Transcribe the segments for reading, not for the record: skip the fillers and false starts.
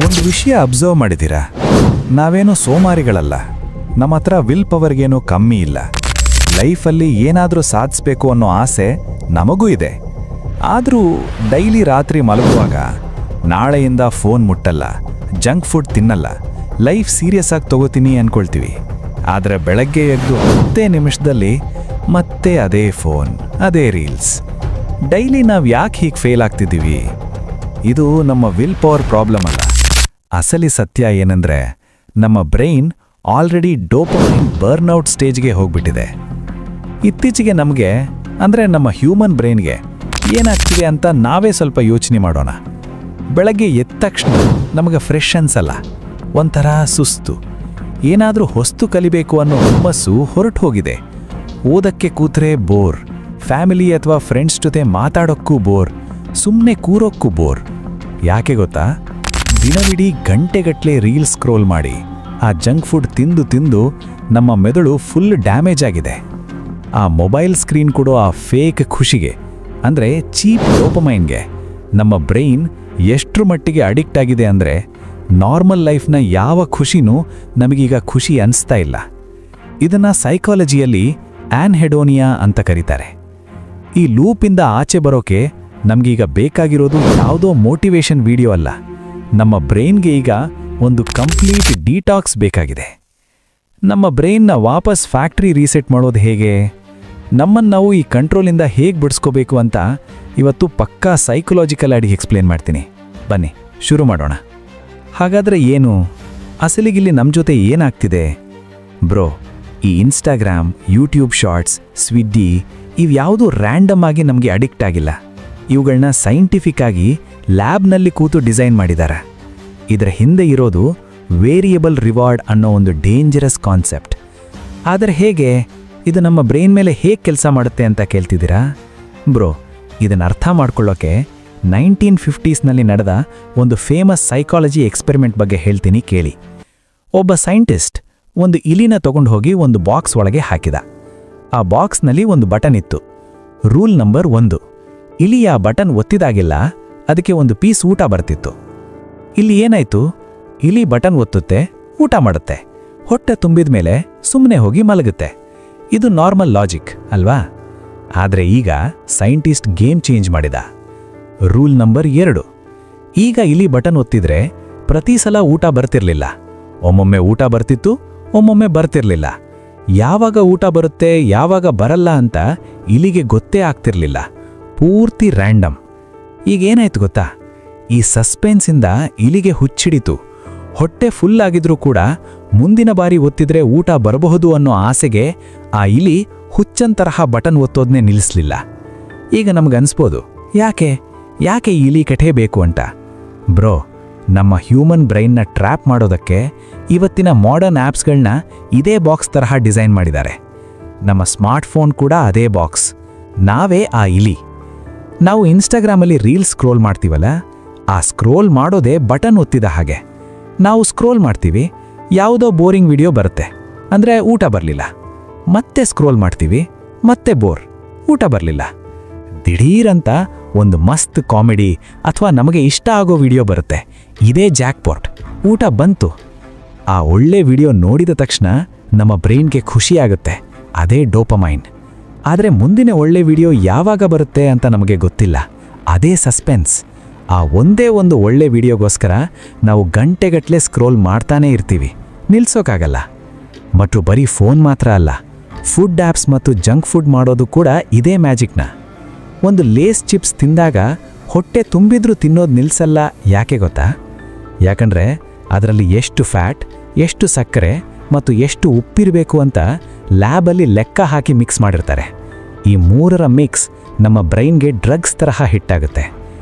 ಒಂದು ವಿಷಯ ಅಬ್ಸರ್ವ್ ಮಾಡಿದ್ದೀರಾ? ನಾವೇನೋ ಸೋಮಾರಿಗಳಲ್ಲ. ನಮ್ಮ ಹತ್ರ ವಿಲ್ ಪವರ್ಗೇನೂ ಕಮ್ಮಿ ಇಲ್ಲ. ಲೈಫಲ್ಲಿ ಏನಾದರೂ ಸಾಧಿಸಬೇಕು ಅನ್ನೋ ಆಸೆ ನಮಗೂ ಇದೆ. ಆದರೂ ಡೈಲಿ ರಾತ್ರಿ ಮಲಗುವಾಗ ನಾಳೆಯಿಂದ ಫೋನ್ ಮುಟ್ಟಲ್ಲ, ಜಂಕ್ ಫುಡ್ ತಿನ್ನಲ್ಲ, ಲೈಫ್ ಸೀರಿಯಸ್ ಆಗಿ ತಗೋತೀನಿ ಅಂದ್ಕೊಳ್ತೀವಿ. ಆದರೆ ಬೆಳಗ್ಗೆ ಎದ್ದು 10 ನಿಮಿಷದಲ್ಲಿ ಮತ್ತೆ ಅದೇ ಫೋನ್, ಅದೇ ರೀಲ್ಸ್. ಡೈಲಿ ನಾವು ಯಾಕೆ ಹೀಗೆ ಫೇಲ್ ಆಗ್ತಿದ್ದೀವಿ? ಇದು ನಮ್ಮ ವಿಲ್ ಪವರ್ ಪ್ರಾಬ್ಲಮ್ ಅಲ್ಲ. ಅಸಲಿ ಸತ್ಯ ಏನಂದ್ರೆ, ನಮ್ಮ ಬ್ರೈನ್ ಆಲ್ರೆಡಿ ಡೋಪಮೈನ್ ಬರ್ನ್ಔಟ್ ಸ್ಟೇಜ್ಗೆ ಹೋಗ್ಬಿಟ್ಟಿದೆ. ಇತ್ತೀಚೆಗೆ ನಮಗೆ ಅಂದರೆ ನಮ್ಮ ಹ್ಯೂಮನ್ ಬ್ರೈನ್ಗೆ ಏನಾಗ್ತಿದೆ ಅಂತ ನಾವೇ ಸ್ವಲ್ಪ ಯೋಚನೆ ಮಾಡೋಣ. ಬೆಳಗ್ಗೆ ಎದ್ದ ತಕ್ಷಣ ನಮಗೆ ಫ್ರೆಶ್ ಅನ್ಸಲ್ಲ, ಒಂಥರ ಸುಸ್ತು. ಏನಾದರೂ ಹೊಸ್ತು ಕಲಿಬೇಕು ಅನ್ನೋ ಹುಮ್ಮಸ್ಸು ಹೊರಟು ಹೋಗಿದೆ. ಓದಕ್ಕೆ ಕೂತ್ರೆ ಬೋರ್, ಫ್ಯಾಮಿಲಿ ಅಥವಾ ಫ್ರೆಂಡ್ಸ್ ಜೊತೆ ಮಾತಾಡೋಕ್ಕೂ ಬೋರ್, ಸುಮ್ಮನೆ ಕೂರೋಕ್ಕೂ ಬೋರ್. ಯಾಕೆ ಗೊತ್ತಾ? ದಿನವಿಡೀ ಗಂಟೆಗಟ್ಟಲೆ ರೀಲ್ಸ್ ಸ್ಕ್ರೋಲ್ ಮಾಡಿ ಆ ಜಂಕ್ ಫುಡ್ ತಿಂದು ತಿಂದು ನಮ್ಮ ಮೆದುಳು ಫುಲ್ ಡ್ಯಾಮೇಜ್ ಆಗಿದೆ. ಆ ಮೊಬೈಲ್ ಸ್ಕ್ರೀನ್ ಕೊಡೋ ಆ ಫೇಕ್ ಖುಷಿಗೆ, ಅಂದರೆ ಚೀಪ್ ಡೋಪಮೈನ್ಗೆ ನಮ್ಮ ಬ್ರೈನ್ ಎಷ್ಟರ ಮಟ್ಟಿಗೆ ಅಡಿಕ್ಟ್ ಆಗಿದೆ ಅಂದರೆ, ನಾರ್ಮಲ್ ಲೈಫ್ನ ಯಾವ ಖುಷಿನೂ ನಮಗೀಗ ಖುಷಿ ಅನಿಸ್ತಾ ಇಲ್ಲ. ಇದನ್ನು ಸೈಕಾಲಜಿಯಲ್ಲಿ ಆನ್ಹೆಡೋನಿಯಾ ಅಂತ ಕರೀತಾರೆ. ಈ ಲೂಪಿಂದ ಆಚೆ ಬರೋಕೆ ನಮಗೀಗ ಬೇಕಾಗಿರೋದು ಯಾವುದೋ ಮೋಟಿವೇಶನ್ ವಿಡಿಯೋ ಅಲ್ಲ. ನಮ್ಮ ಬ್ರೈನ್ಗೆ ಈಗ ಒಂದು ಕಂಪ್ಲೀಟ್ ಡಿಟಾಕ್ಸ್ ಬೇಕಾಗಿದೆ. ನಮ್ಮ ಬ್ರೈನ್ನ ವಾಪಸ್ ಫ್ಯಾಕ್ಟ್ರಿ ರೀಸೆಟ್ ಮಾಡೋದು ಹೇಗೆ, ನಮ್ಮನ್ನು ನಾವು ಈ ಕಂಟ್ರೋಲಿಂದ ಹೇಗೆ ಬಿಡಿಸ್ಕೋಬೇಕು ಅಂತ ಇವತ್ತು ಪಕ್ಕಾ ಸೈಕಲಾಜಿಕಲ್ ಆಗಿ ಎಕ್ಸ್ಪ್ಲೇನ್ ಮಾಡ್ತೀನಿ. ಬನ್ನಿ ಶುರು ಮಾಡೋಣ. ಹಾಗಾದರೆ ಏನು ಅಸಲಿಗಿಲ್ಲಿ ನಮ್ಮ ಜೊತೆ ಏನಾಗ್ತಿದೆ? ಬ್ರೋ, ಈ ಇನ್ಸ್ಟಾಗ್ರಾಮ್, ಯೂಟ್ಯೂಬ್ ಶಾರ್ಟ್ಸ್, ಸ್ವಿಗ್ಗಿ ಇವ್ಯಾವುದೂ ರ್ಯಾಂಡಮ್ ಆಗಿ ನಮಗೆ ಅಡಿಕ್ಟ್ ಆಗಿಲ್ಲ. ಇವುಗಳನ್ನ ಸೈಂಟಿಫಿಕ್ ಆಗಿ ಲ್ಯಾಬ್ನಲ್ಲಿ ಕೂತು ಡಿಸೈನ್ ಮಾಡಿದ್ದಾರೆ. ಇದರ ಹಿಂದೆ ಇರೋದು ವೇರಿಯಬಲ್ ರಿವಾರ್ಡ್ ಅನ್ನೋ ಒಂದು ಡೇಂಜರಸ್ ಕಾನ್ಸೆಪ್ಟ್. ಆದರೆ ಹೇಗೆ ಇದು ನಮ್ಮ ಬ್ರೈನ್ ಮೇಲೆ ಹೇಗೆ ಕೆಲಸ ಮಾಡುತ್ತೆ ಅಂತ ಕೇಳ್ತಿದ್ದೀರಾ? ಬ್ರೋ, ಇದನ್ನು ಅರ್ಥ ಮಾಡ್ಕೊಳ್ಳೋಕೆ 1950ಸ್ನಲ್ಲಿ ನಡೆದ ಒಂದು ಫೇಮಸ್ ಸೈಕಾಲಜಿ ಎಕ್ಸ್ಪೆರಿಮೆಂಟ್ ಬಗ್ಗೆ ಹೇಳ್ತೀನಿ ಕೇಳಿ. ಒಬ್ಬ ಸೈಂಟಿಸ್ಟ್ ಒಂದು ಇಲಿನ ತಗೊಂಡು ಹೋಗಿ ಒಂದು ಬಾಕ್ಸ್ ಒಳಗೆ ಹಾಕಿದ. ಆ ಬಾಕ್ಸ್ನಲ್ಲಿ ಒಂದು ಬಟನ್ ಇತ್ತು. ರೂಲ್ ನಂಬರ್ 1, ಇಲಿ ಆ ಬಟನ್ ಒತ್ತಿದಾಗಿಲ್ಲ ಅದಕ್ಕೆ ಒಂದು ಪೀಸ್ ಊಟ ಬರ್ತಿತ್ತು. ಇಲ್ಲಿ ಏನಾಯ್ತು? ಇಲಿ ಬಟನ್ ಒತ್ತುತ್ತೆ, ಊಟ ಮಾಡುತ್ತೆ, ಹೊಟ್ಟೆ ತುಂಬಿದ ಮೇಲೆ ಸುಮ್ಮನೆ ಹೋಗಿ ಮಲಗುತ್ತೆ. ಇದು ನಾರ್ಮಲ್ ಲಾಜಿಕ್ ಅಲ್ವಾ? ಆದರೆ ಈಗ ಸೈಂಟಿಸ್ಟ್ ಗೇಮ್ ಚೇಂಜ್ ಮಾಡಿದ. ರೂಲ್ ನಂಬರ್ 2, ಈಗ ಇಲಿ ಬಟನ್ ಒತ್ತಿದ್ರೆ ಪ್ರತಿ ಸಲ ಊಟ ಬರ್ತಿರ್ಲಿಲ್ಲ. ಒಮ್ಮೊಮ್ಮೆ ಊಟ ಬರ್ತಿತ್ತು, ಒಮ್ಮೊಮ್ಮೆ ಬರ್ತಿರ್ಲಿಲ್ಲ. ಯಾವಾಗ ಊಟ ಬರುತ್ತೆ ಯಾವಾಗ ಬರಲ್ಲ ಅಂತ ಇಲಿಗೆ ಗೊತ್ತೇ ಆಗ್ತಿರ್ಲಿಲ್ಲ. ಪೂರ್ತಿ ರ್ಯಾಂಡಮ್. ಈಗೇನಾಯ್ತು ಗೊತ್ತಾ? ಈ ಸಸ್ಪೆನ್ಸಿಂದ ಇಲಿಗೆ ಹುಚ್ಚಿಡಿತು. ಹೊಟ್ಟೆ ಫುಲ್ ಆಗಿದ್ರೂ ಕೂಡ ಮುಂದಿನ ಬಾರಿ ಒತ್ತಿದ್ರೆ ಊಟ ಬರಬಹುದು ಅನ್ನೋ ಆಸೆಗೆ ಆ ಇಲಿ ಹುಚ್ಚಂತರಹ ಬಟನ್ ಒತ್ತೋದನ್ನೇ ನಿಲ್ಲಿಸಲಿಲ್ಲ. ಈಗ ನಮಗನ್ಸ್ಬೋದು, ಯಾಕೆ ಈ ಇಲಿ ಕಠೆ ಬೇಕು ಅಂತ. ಬ್ರೋ, ನಮ್ಮ ಹ್ಯೂಮನ್ ಬ್ರೈನ್ನ ಟ್ರ್ಯಾಪ್ ಮಾಡೋದಕ್ಕೆ ಇವತ್ತಿನ ಮಾಡರ್ನ್ ಆ್ಯಪ್ಸ್ಗಳನ್ನ ಇದೇ ಬಾಕ್ಸ್ ತರಹ ಡಿಸೈನ್ ಮಾಡಿದ್ದಾರೆ. ನಮ್ಮ ಸ್ಮಾರ್ಟ್ಫೋನ್ ಕೂಡ ಅದೇ ಬಾಕ್ಸ್, ನಾವೇ ಆ ಇಲಿ. ನಾವು ಇನ್ಸ್ಟಾಗ್ರಾಮಲ್ಲಿ ರೀಲ್ಸ್ ಸ್ಕ್ರೋಲ್ ಮಾಡ್ತೀವಲ್ಲ, ಆ ಸ್ಕ್ರೋಲ್ ಮಾಡೋದೇ ಬಟನ್ ಒತ್ತಿದ ಹಾಗೆ. ನಾವು ಸ್ಕ್ರೋಲ್ ಮಾಡ್ತೀವಿ, ಯಾವುದೋ ಬೋರಿಂಗ್ ವಿಡಿಯೋ ಬರುತ್ತೆ, ಅಂದರೆ ಊಟ ಬರಲಿಲ್ಲ. ಮತ್ತೆ ಸ್ಕ್ರೋಲ್ ಮಾಡ್ತೀವಿ, ಮತ್ತೆ ಬೋರ್, ಊಟ ಬರಲಿಲ್ಲ. ದಿಢೀರಂತ ಒಂದು ಮಸ್ತ್ ಕಾಮಿಡಿ ಅಥವಾ ನಮಗೆ ಇಷ್ಟ ಆಗೋ ವಿಡಿಯೋ ಬರುತ್ತೆ, ಇದೇ ಜಾಕ್ಪಾಟ್, ಊಟ ಬಂತು. ಆ ಒಳ್ಳೆ ವಿಡಿಯೋ ನೋಡಿದ ತಕ್ಷಣ ನಮ್ಮ ಬ್ರೈನ್ಗೆ ಖುಷಿಯಾಗುತ್ತೆ, ಅದೇ ಡೋಪಮೈನ್. ಆದರೆ ಮುಂದಿನ ಒಳ್ಳೆ ವಿಡಿಯೋ ಯಾವಾಗ ಬರುತ್ತೆ ಅಂತ ನಮಗೆ ಗೊತ್ತಿಲ್ಲ, ಅದೇ ಸಸ್ಪೆನ್ಸ್. ಆ ಒಂದೇ ಒಂದು ಒಳ್ಳೆ ವಿಡಿಯೋಗೋಸ್ಕರ ನಾವು ಗಂಟೆಗಟ್ಟಲೆ ಸ್ಕ್ರೋಲ್ ಮಾಡ್ತಾನೇ ಇರ್ತೀವಿ, ನಿಲ್ಸೋಕ್ಕಾಗಲ್ಲ. ಮತ್ತು ಬರೀ ಫೋನ್ ಮಾತ್ರ ಅಲ್ಲ, ಫುಡ್ ಆ್ಯಪ್ಸ್ ಮತ್ತು ಜಂಕ್ ಫುಡ್ ಮಾಡೋದು ಕೂಡ ಇದೇ ಮ್ಯಾಜಿಕ್ನ. ಒಂದು ಲೇಸ್ ಚಿಪ್ಸ್ ತಿಂದಾಗ ಹೊಟ್ಟೆ ತುಂಬಿದ್ರೂ ತಿನ್ನೋದು ನಿಲ್ಸಲ್ಲ. ಯಾಕೆ ಗೊತ್ತಾ? ಯಾಕಂದರೆ ಅದರಲ್ಲಿ ಎಷ್ಟು ಫ್ಯಾಟ್, ಎಷ್ಟು ಸಕ್ಕರೆ ಮತ್ತು ಎಷ್ಟು ಉಪ್ಪಿರಬೇಕು ಅಂತ ಲ್ಯಾಬಲ್ಲಿ ಲೆಕ್ಕ ಹಾಕಿ ಮಿಕ್ಸ್ ಮಾಡಿರ್ತಾರೆ. ಈ 3ರ ಮಿಕ್ಸ್ ನಮ್ಮ ಬ್ರೈನ್ಗೆ ಡ್ರಗ್ಸ್ ತರಹ ಹಿಟ್ಟಾಗುತ್ತೆ.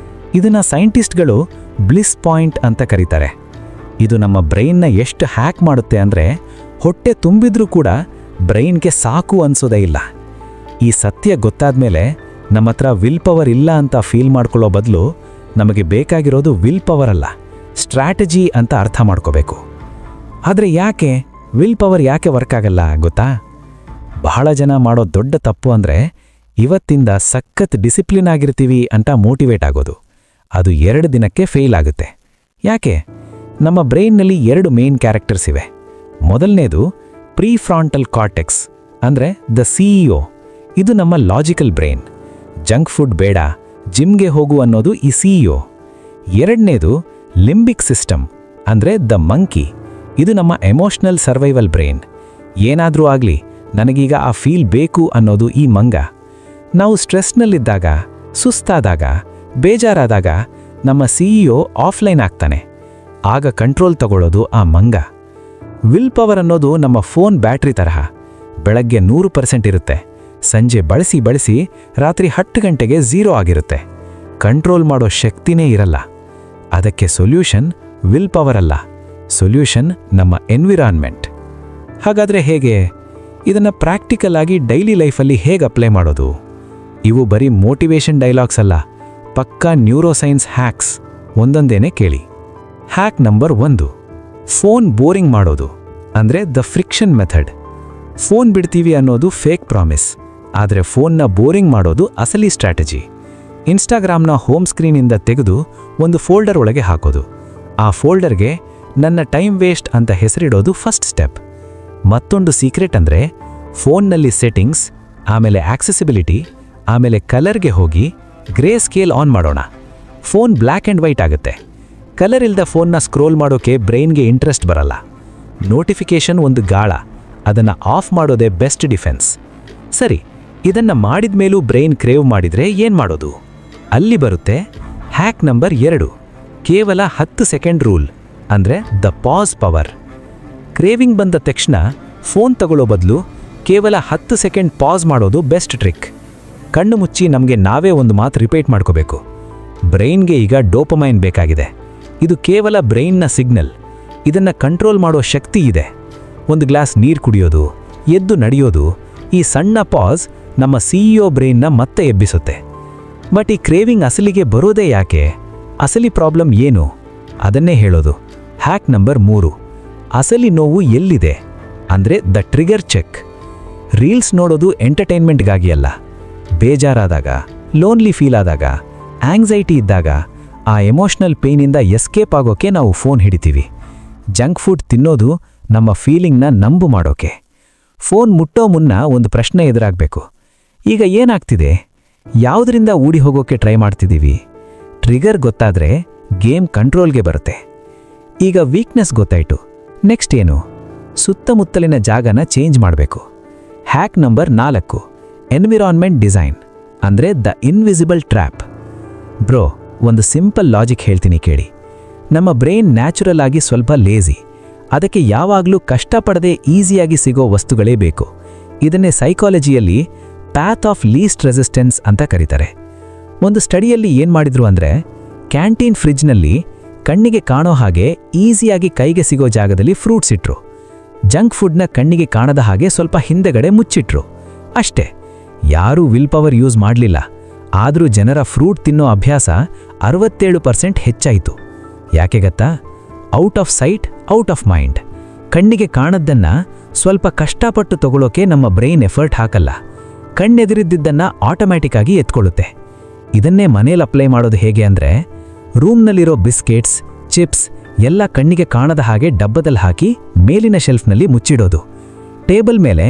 ಇದನ್ನು ಸೈಂಟಿಸ್ಟ್ಗಳು ಬ್ಲಿಸ್ ಪಾಯಿಂಟ್ ಅಂತ ಕರೀತಾರೆ. ಇದು ನಮ್ಮ ಬ್ರೈನ್ನ ಎಷ್ಟು ಹ್ಯಾಕ್ ಮಾಡುತ್ತೆ ಅಂದರೆ, ಹೊಟ್ಟೆ ತುಂಬಿದ್ರೂ ಕೂಡ ಬ್ರೈನ್ಗೆ ಸಾಕು ಅನ್ಸೋದೇ ಇಲ್ಲ. ಈ ಸತ್ಯ ಗೊತ್ತಾದ್ಮೇಲೆ ನಮ್ಮ ಹತ್ರ ವಿಲ್ ಪವರ್ ಇಲ್ಲ ಅಂತ ಫೀಲ್ ಮಾಡ್ಕೊಳ್ಳೋ ಬದಲು ನಮಗೆ ಬೇಕಾಗಿರೋದು ವಿಲ್ ಪವರ್ ಅಲ್ಲ, ಸ್ಟ್ರಾಟಜಿ ಅಂತ ಅರ್ಥ ಮಾಡ್ಕೋಬೇಕು. ಆದರೆ ಯಾಕೆ ವಿಲ್ ಪವರ್ ಯಾಕೆ ವರ್ಕ್ ಆಗಲ್ಲ ಗೊತ್ತಾ? ಬಹಳ ಜನ ಮಾಡೋ ದೊಡ್ಡ ತಪ್ಪು ಅಂದರೆ, ಇವತ್ತಿಂದ ಸಖತ್ ಡಿಸಿಪ್ಲಿನ್ ಆಗಿರ್ತೀವಿ ಅಂತ ಮೋಟಿವೇಟ್ ಆಗೋದು. ಅದು 2 ದಿನಕ್ಕೆ ಫೇಲ್ ಆಗುತ್ತೆ. ಯಾಕೆ? ನಮ್ಮ ಬ್ರೈನ್ನಲ್ಲಿ 2 ಮೇನ್ ಕ್ಯಾರೆಕ್ಟರ್ಸ್ ಇವೆ. ಮೊದಲನೇದು ಪ್ರೀಫ್ರಾಂಟಲ್ ಕಾರ್ಟೆಕ್ಸ್, ಅಂದರೆ ದ CEO. ಇದು ನಮ್ಮ ಲಾಜಿಕಲ್ ಬ್ರೈನ್. ಜಂಕ್ ಫುಡ್ ಬೇಡ, ಜಿಮ್ಗೆ ಹೋಗು ಅನ್ನೋದು ಈ CEO. ಎರಡನೇದು ಲಿಂಬಿಕ್ ಸಿಸ್ಟಮ್, ಅಂದರೆ ದ ಮಂಕಿ. ಇದು ನಮ್ಮ ಎಮೋಷನಲ್ ಸರ್ವೈವಲ್ ಬ್ರೈನ್. ಏನಾದರೂ ಆಗಲಿ ನನಗೀಗ ಆ ಫೀಲ್ ಬೇಕು ಅನ್ನೋದು ಈ ಮಂಗ. ನಾವು ಸ್ಟ್ರೆಸ್ನಲ್ಲಿದ್ದಾಗ, ಸುಸ್ತಾದಾಗ, ಬೇಜಾರಾದಾಗ ನಮ್ಮ CEO ಆಫ್ಲೈನ್ ಆಗ್ತಾನೆ. ಆಗ ಕಂಟ್ರೋಲ್ ತಗೊಳ್ಳೋದು ಆ ಮಂಗ. ವಿಲ್ ಪವರ್ ಅನ್ನೋದು ನಮ್ಮ ಫೋನ್ ಬ್ಯಾಟ್ರಿ ತರಹ. ಬೆಳಗ್ಗೆ 100% ಇರುತ್ತೆ, ಸಂಜೆ ಬಳಸಿ ರಾತ್ರಿ 10 ಗಂಟೆಗೆ 0 ಆಗಿರುತ್ತೆ. ಕಂಟ್ರೋಲ್ ಮಾಡೋ ಶಕ್ತಿನೇ ಇರಲ್ಲ. ಅದಕ್ಕೆ ಸೊಲ್ಯೂಷನ್ ವಿಲ್ ಪವರ್ ಅಲ್ಲ, ಸೊಲ್ಯೂಷನ್ ನಮ್ಮ ಎನ್ವಿರಾನ್ಮೆಂಟ್. ಹಾಗಾದರೆ ಹೇಗೆ? ಇದನ್ನು ಪ್ರಾಕ್ಟಿಕಲ್ ಆಗಿ ಡೈಲಿ ಲೈಫಲ್ಲಿ ಹೇಗೆ ಅಪ್ಲೈ ಮಾಡೋದು? ಇವು ಬರೀ ಮೋಟಿವೇಶನ್ ಡೈಲಾಗ್ಸ್ ಅಲ್ಲ, ಪಕ್ಕಾ ನ್ಯೂರೋಸೈನ್ಸ್ ಹ್ಯಾಕ್ಸ್. ಒಂದೊಂದೇನೆ ಕೇಳಿ. ಹ್ಯಾಕ್ ನಂಬರ್ 1, ಫೋನ್ ಬೋರಿಂಗ್ ಮಾಡೋದು, ಅಂದರೆ ದ ಫ್ರಿಕ್ಷನ್ ಮೆಥಡ್. ಫೋನ್ ಬಿಡ್ತೀವಿ ಅನ್ನೋದು ಫೇಕ್ ಪ್ರಾಮಿಸ್, ಆದರೆ ಫೋನ್ನ ಬೋರಿಂಗ್ ಮಾಡೋದು ಅಸಲಿ ಸ್ಟ್ರಾಟಜಿ. ಇನ್ಸ್ಟಾಗ್ರಾಮ್ನ ಹೋಮ್ ಸ್ಕ್ರೀನಿಂದ ತೆಗೆದು ಒಂದು ಫೋಲ್ಡರ್ ಒಳಗೆ ಹಾಕೋದು. ಆ ಫೋಲ್ಡರ್ಗೆ ನನ್ನ ಟೈಮ್ ವೇಸ್ಟ್ ಅಂತ ಹೆಸರಿಡೋದು ಫಸ್ಟ್ ಸ್ಟೆಪ್. ಮತ್ತೊಂದು ಸೀಕ್ರೆಟ್ ಅಂದರೆ ಫೋನ್ನಲ್ಲಿ ಸೆಟ್ಟಿಂಗ್ಸ್, ಆಮೇಲೆ ಆಕ್ಸೆಸಿಬಿಲಿಟಿ, ಆಮೇಲೆ ಕಲರ್ಗೆ ಹೋಗಿ ಗ್ರೇ ಸ್ಕೇಲ್ ಆನ್ ಮಾಡೋಣ. ಫೋನ್ ಬ್ಲ್ಯಾಕ್ ಆ್ಯಂಡ್ ವೈಟ್ ಆಗುತ್ತೆ. ಕಲರ್ ಇಲ್ಲದ ಫೋನ್ನ ಸ್ಕ್ರೋಲ್ ಮಾಡೋಕ್ಕೆ ಬ್ರೈನ್ಗೆ ಇಂಟ್ರೆಸ್ಟ್ ಬರಲ್ಲ. ನೋಟಿಫಿಕೇಷನ್ ಒಂದು ಗಾಳ, ಅದನ್ನು ಆಫ್ ಮಾಡೋದೇ ಬೆಸ್ಟ್ ಡಿಫೆನ್ಸ್. ಸರಿ, ಇದನ್ನು ಮಾಡಿದ ಮೇಲೂ ಬ್ರೈನ್ ಕ್ರೇವ್ ಮಾಡಿದರೆ ಏನು ಮಾಡೋದು? ಅಲ್ಲಿ ಬರುತ್ತೆ ಹ್ಯಾಕ್ ನಂಬರ್ 2, ಕೇವಲ 10 ಸೆಕೆಂಡ್ ರೂಲ್, ಅಂದರೆ ದ ಪಾಸ್ ಪವರ್. ಕ್ರೇವಿಂಗ್ ಬಂದ ತಕ್ಷಣ ಫೋನ್ ತಗೊಳ್ಳೋ ಬದಲು ಕೇವಲ 10 ಸೆಕೆಂಡ್ ಪಾಸ್ ಮಾಡೋದು ಬೆಸ್ಟ್ ಟ್ರಿಕ್. ಕಣ್ಣು ಮುಚ್ಚಿ ನಮಗೆ ನಾವೇ ಒಂದು ಮಾತು ರಿಪೀಟ್ ಮಾಡ್ಕೋಬೇಕು. ಬ್ರೈನ್ಗೆ ಈಗ ಡೋಪಮೈನ್ ಬೇಕಾಗಿದೆ. ಇದು ಕೇವಲ ಬ್ರೈನ್ನ ಸಿಗ್ನಲ್. ಇದನ್ನು ಕಂಟ್ರೋಲ್ ಮಾಡೋ ಶಕ್ತಿ ಇದೆ. ಒಂದು ಗ್ಲಾಸ್ ನೀರು ಕುಡಿಯೋದು, ಎದ್ದು ನಡೆಯೋದು, ಈ ಸಣ್ಣ ಪಾಸ್ ನಮ್ಮ CEO ಬ್ರೈನ್ನ ಮತ್ತೆ ಎಬ್ಬಿಸುತ್ತೆ. ಬಟ್ ಈ ಕ್ರೇವಿಂಗ್ ಅಸಲಿಗೆ ಬರೋದೇ ಯಾಕೆ? ಅಸಲಿ ಪ್ರಾಬ್ಲಮ್ ಏನು? ಅದನ್ನೇ ಹೇಳೋದು. ಹ್ಯಾಕ್ ನಂಬರ್ 3, ಅಸಲಿ ನೋವು ಎಲ್ಲಿದೆ? ಅಂದರೆ ದ ಟ್ರಿಗರ್ ಚೆಕ್. ರೀಲ್ಸ್ ನೋಡೋದು ಎಂಟರ್ಟೈನ್ಮೆಂಟ್ಗಾಗಿ ಅಲ್ಲ. ಬೇಜಾರಾದಾಗ, ಲೋನ್ಲಿ ಫೀಲ್ ಆದಾಗ, ಆಂಗ್ಸೈಟಿ ಇದ್ದಾಗ, ಆ ಎಮೋಷ್ನಲ್ ಪೇಯ್ನಿಂದ ಎಸ್ಕೇಪ್ ಆಗೋಕೆ ನಾವು ಫೋನ್ ಹಿಡಿತೀವಿ. ಜಂಕ್ ಫುಡ್ ತಿನ್ನೋದು ನಮ್ಮ ಫೀಲಿಂಗ್ನ ನಂಬು ಮಾಡೋಕೆ. ಫೋನ್ ಮುಟ್ಟೋ ಮುನ್ನ ಒಂದು ಪ್ರಶ್ನೆ ಎದುರಾಗಬೇಕು. ಈಗ ಏನಾಗ್ತಿದೆ? ಯಾವುದರಿಂದ ಊಡಿ ಹೋಗೋಕೆ ಟ್ರೈ ಮಾಡ್ತಿದ್ದೀವಿ? ಟ್ರಿಗರ್ ಗೊತ್ತಾದರೆ ಗೇಮ್ ಕಂಟ್ರೋಲ್ಗೆ ಬರುತ್ತೆ. ಈಗ ವೀಕ್ನೆಸ್ ಗೊತ್ತಾಯಿತು. ನೆಕ್ಸ್ಟ್ ಏನು? ಸುತ್ತಮುತ್ತಲಿನ ಜಾಗನ ಚೇಂಜ್ ಮಾಡಬೇಕು. ಹ್ಯಾಕ್ ನಂಬರ್ 4, ಎನ್ವಿರಾನ್ಮೆಂಟ್ ಡಿಸೈನ್, ಅಂದರೆ ದ ಇನ್ವಿಸಿಬಲ್ ಟ್ರ್ಯಾಪ್. ಬ್ರೋ, ಒಂದು ಸಿಂಪಲ್ ಲಾಜಿಕ್ ಹೇಳ್ತೀನಿ ಕೇಳಿ. ನಮ್ಮ ಬ್ರೈನ್ ನ್ಯಾಚುರಲ್ ಆಗಿ ಸ್ವಲ್ಪ ಲೇಜಿ. ಅದಕ್ಕೆ ಯಾವಾಗಲೂ ಕಷ್ಟಪಡದೆ ಈಸಿಯಾಗಿ ಸಿಗೋ ವಸ್ತುಗಳೇ ಬೇಕು. ಇದನ್ನೇ ಸೈಕಾಲಜಿಯಲ್ಲಿ ಪ್ಯಾಥ್ ಆಫ್ ಲೀಸ್ಟ್ ರೆಸಿಸ್ಟೆನ್ಸ್ ಅಂತ ಕರೀತಾರೆ. ಒಂದು ಸ್ಟಡಿಯಲ್ಲಿ ಏನು ಮಾಡಿದ್ರು ಅಂದರೆ, ಕ್ಯಾಂಟೀನ್ ಫ್ರಿಜ್ನಲ್ಲಿ ಕಣ್ಣಿಗೆ ಕಾಣೋ ಹಾಗೆ ಈಸಿಯಾಗಿ ಕೈಗೆ ಸಿಗೋ ಜಾಗದಲ್ಲಿ ಫ್ರೂಟ್ಸ್ ಇಟ್ರು. ಜಂಕ್ ಫುಡ್ನ ಕಣ್ಣಿಗೆ ಕಾಣದ ಹಾಗೆ ಸ್ವಲ್ಪ ಹಿಂದೆಗಡೆ ಮುಚ್ಚಿಟ್ರು. ಅಷ್ಟೇ. ಯಾರೂ ವಿಲ್ ಪವರ್ ಯೂಸ್ ಮಾಡಲಿಲ್ಲ. ಆದರೂ ಜನರ ಫ್ರೂಟ್ ತಿನ್ನೋ ಅಭ್ಯಾಸ 67% ಹೆಚ್ಚಾಯಿತು. ಯಾಕೆ ಗೊತ್ತಾ? Out off site, out of mind. ಕಣ್ಣಿಗೆ ಕಾಣದ್ದನ್ನ ಸ್ವಲ್ಪ ಕಷ್ಟಪಟ್ಟು ತಗೊಳ್ಳೋಕೆ ನಮ್ಮ ಬ್ರೈನ್ ಎಫರ್ಟ್ ಹಾಕಲ್ಲ. ಕಣ್ಣೆದುರಿದ್ದನ್ನು ಆಟೋಮ್ಯಾಟಿಕ್ ಆಗಿ ಎತ್ಕೊಳ್ಳುತ್ತೆ. ಇದನ್ನೇ ಮನೇಲಿ ಅಪ್ಲೈ ಮಾಡೋದು ಹೇಗೆ ಅಂದರೆ, ರೂಮ್ನಲ್ಲಿರೋ ಬಿಸ್ಕೆಟ್ಸ್, ಚಿಪ್ಸ್ ಎಲ್ಲ ಕಣ್ಣಿಗೆ ಕಾಣದ ಹಾಗೆ ಡಬ್ಬದಲ್ಲಿ ಹಾಕಿ ಮೇಲಿನ ಶೆಲ್ಫ್ನಲ್ಲಿ ಮುಚ್ಚಿಡೋದು. ಟೇಬಲ್ ಮೇಲೆ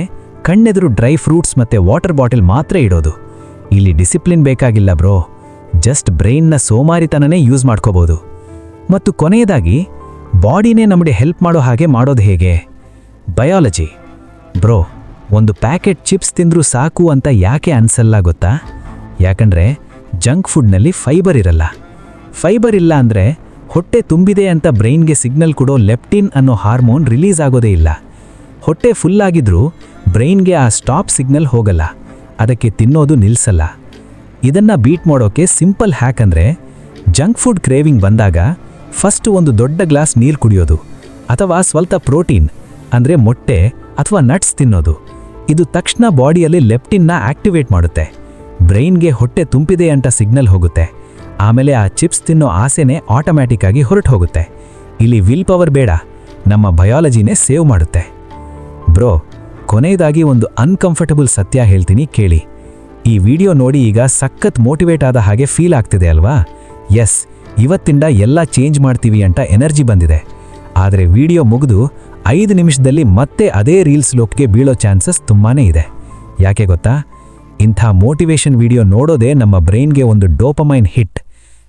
ಕಣ್ಣೆದುರು ಡ್ರೈ ಫ್ರೂಟ್ಸ್ ಮತ್ತು ವಾಟರ್ ಬಾಟಲ್ ಮಾತ್ರ ಇಡೋದು. ಇಲ್ಲಿ ಡಿಸಿಪ್ಲಿನ್ ಬೇಕಾಗಿಲ್ಲ ಬ್ರೋ, ಜಸ್ಟ್ ಬ್ರೈನ್ನ ಸೋಮಾರಿತನನೇ ಯೂಸ್ ಮಾಡ್ಕೋಬೋದು. ಮತ್ತು ಕೊನೆಯದಾಗಿ ಬಾಡಿನೇ ನಮಗೆ ಹೆಲ್ಪ್ ಮಾಡೋ ಹಾಗೆ ಮಾಡೋದು ಹೇಗೆ? ಬಯಾಲಜಿ. ಬ್ರೋ, ಒಂದು ಪ್ಯಾಕೆಟ್ ಚಿಪ್ಸ್ ತಿಂದ್ರೂ ಸಾಕು ಅಂತ ಯಾಕೆ ಅನ್ಸಲ್ಲ ಗೊತ್ತಾ? ಯಾಕಂದರೆ ಜಂಕ್ ಫುಡ್ನಲ್ಲಿ ಫೈಬರ್ ಇರಲ್ಲ. ಫೈಬರ್ ಇಲ್ಲ ಅಂದರೆ ಹೊಟ್ಟೆ ತುಂಬಿದೆ ಅಂತ ಬ್ರೈನ್ಗೆ ಸಿಗ್ನಲ್ ಕೊಡೋ ಲೆಪ್ಟಿನ್ ಅನ್ನೋ ಹಾರ್ಮೋನ್ ರಿಲೀಸ್ ಆಗೋದೇ ಇಲ್ಲ. ಹೊಟ್ಟೆ ಫುಲ್ಲಾಗಿದ್ರೂ ಬ್ರೈನ್ಗೆ ಆ ಸ್ಟಾಪ್ ಸಿಗ್ನಲ್ ಹೋಗಲ್ಲ. ಅದಕ್ಕೆ ತಿನ್ನೋದು ನಿಲ್ಲಿಸಲ್ಲ. ಇದನ್ನು ಬೀಟ್ ಮಾಡೋಕ್ಕೆ ಸಿಂಪಲ್ ಹ್ಯಾಕ್ ಅಂದರೆ, ಜಂಕ್ ಫುಡ್ ಕ್ರೇವಿಂಗ್ ಬಂದಾಗ ಫಸ್ಟ್ ಒಂದು ದೊಡ್ಡ ಗ್ಲಾಸ್ ನೀರು ಕುಡಿಯೋದು, ಅಥವಾ ಸ್ವಲ್ಪ ಪ್ರೋಟೀನ್ ಅಂದರೆ ಮೊಟ್ಟೆ ಅಥವಾ ನಟ್ಸ್ ತಿನ್ನೋದು. ಇದು ತಕ್ಷಣ ಬಾಡಿಯಲ್ಲಿ ಲೆಪ್ಟಿನ್ನ ಆಕ್ಟಿವೇಟ್ ಮಾಡುತ್ತೆ. ಬ್ರೈನ್ಗೆ ಹೊಟ್ಟೆ ತುಂಬಿದೆ ಅಂತ ಸಿಗ್ನಲ್ ಹೋಗುತ್ತೆ. ಆಮೇಲೆ ಆ ಚಿಪ್ಸ್ ತಿನ್ನೋ ಆಸೆನೇ ಆಟೋಮ್ಯಾಟಿಕ್ ಆಗಿ ಹೊರಟು ಹೋಗುತ್ತೆ. ಇಲ್ಲಿ ವಿಲ್ ಪವರ್ ಬೇಡ, ನಮ್ಮ ಬಯಾಲಜಿನೇ ಸೇವ್ ಮಾಡುತ್ತೆ. ಬ್ರೋ, ಕೊನೆಯದಾಗಿ ಒಂದು ಅನ್ಕಂಫರ್ಟಬಲ್ ಸತ್ಯ ಹೇಳ್ತೀನಿ ಕೇಳಿ. ಈ ವಿಡಿಯೋ ನೋಡಿ ಈಗ ಸಖತ್ ಮೋಟಿವೇಟ್ ಆದ ಹಾಗೆ ಫೀಲ್ ಆಗ್ತಿದೆ ಅಲ್ವಾ? ಎಸ್, ಇವತ್ತಿಂದ ಎಲ್ಲ ಚೇಂಜ್ ಮಾಡ್ತೀವಿ ಅಂತ ಎನರ್ಜಿ ಬಂದಿದೆ. ಆದರೆ ವಿಡಿಯೋ ಮುಗಿದು 5 ನಿಮಿಷದಲ್ಲಿ ಮತ್ತೆ ಅದೇ ರೀಲ್ಸ್ ಲೋಕ್ಗೆ ಬೀಳೋ ಚಾನ್ಸಸ್ ತುಂಬಾನೇ ಇದೆ. ಯಾಕೆ ಗೊತ್ತಾ? ಇಂಥ ಮೋಟಿವೇಶನ್ ವಿಡಿಯೋ ನೋಡೋದೇ ನಮ್ಮ ಬ್ರೈನ್ಗೆ ಒಂದು ಡೋಪಮೈನ್ ಹಿಟ್,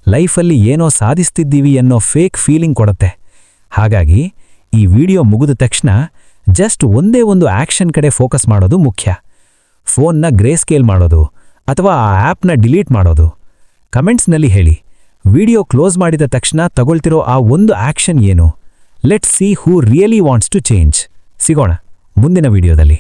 ಲೈಫಲ್ಲಿ ಏನೋ ಸಾಧಿಸ್ತಿದ್ದೀವಿ ಅನ್ನೋ ಫೇಕ್ ಫೀಲಿಂಗ್ ಕೊಡುತ್ತೆ. ಹಾಗಾಗಿ ಈ ವಿಡಿಯೋ ಮುಗಿದ ತಕ್ಷಣ ಜಸ್ಟ್ ಒಂದೇ ಒಂದು ಆಕ್ಷನ್ ಕಡೆ ಫೋಕಸ್ ಮಾಡೋದು ಮುಖ್ಯ. ಫೋನ್ನ ಗ್ರೇ ಸ್ಕೇಲ್ ಮಾಡೋದು ಅಥವಾ ಆ ಆ್ಯಪ್ನ ಡಿಲೀಟ್ ಮಾಡೋದು. ಕಮೆಂಟ್ಸ್ನಲ್ಲಿ ಹೇಳಿ, ವಿಡಿಯೋ ಕ್ಲೋಸ್ ಮಾಡಿದ ತಕ್ಷಣ ತಗೊಳ್ತಿರೋ ಆ ಒಂದು ಆಕ್ಷನ್ ಏನು? Let's see who really wants to change. ಸಿಗೋಣ ಮುಂದಿನ ವಿಡಿಯೋದಲ್ಲಿ.